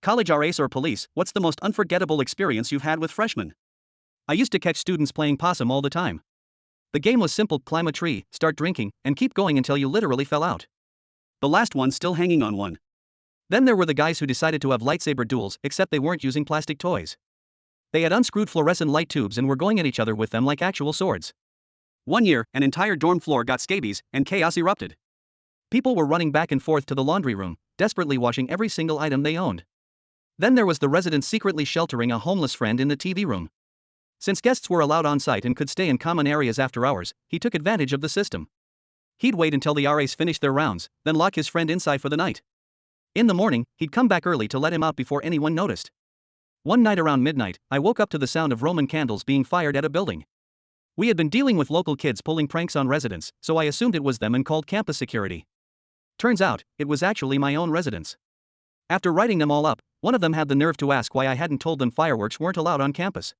College RAs or police, what's the most unforgettable experience you've had with freshmen? I used to catch students playing possum all the time. The game was simple: climb a tree, start drinking, and keep going until you literally fell out. The last one still hanging on one. Then there were the guys who decided to have lightsaber duels, except they weren't using plastic toys. They had unscrewed fluorescent light tubes and were going at each other with them like actual swords. One year, an entire dorm floor got scabies, and chaos erupted. People were running back and forth to the laundry room, desperately washing every single item they owned. Then there was the resident secretly sheltering a homeless friend in the TV room. Since guests were allowed on site and could stay in common areas after hours, he took advantage of the system. He'd wait until the RAs finished their rounds, then lock his friend inside for the night. In the morning, he'd come back early to let him out before anyone noticed. One night around midnight, I woke up to the sound of Roman candles being fired at a building. We had been dealing with local kids pulling pranks on residents, so I assumed it was them and called campus security. Turns out, it was actually my own residents. After writing them all up, one of them had the nerve to ask why I hadn't told them fireworks weren't allowed on campus.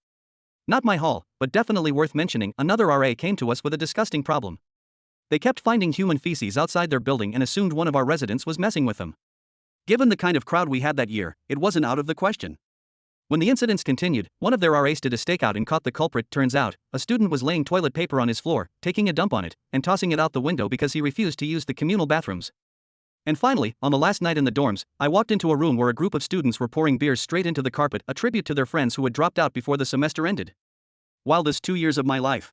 Not my hall, but definitely worth mentioning, another RA came to us with a disgusting problem. They kept finding human feces outside their building and assumed one of our residents was messing with them. Given the kind of crowd we had that year, it wasn't out of the question. When the incidents continued, one of their RAs did a stakeout and caught the culprit. Turns out, a student was laying toilet paper on his floor, taking a dump on it, and tossing it out the window because he refused to use the communal bathrooms. And finally, on the last night in the dorms, I walked into a room where a group of students were pouring beers straight into the carpet, a tribute to their friends who had dropped out before the semester ended. Wildest 2 years of my life.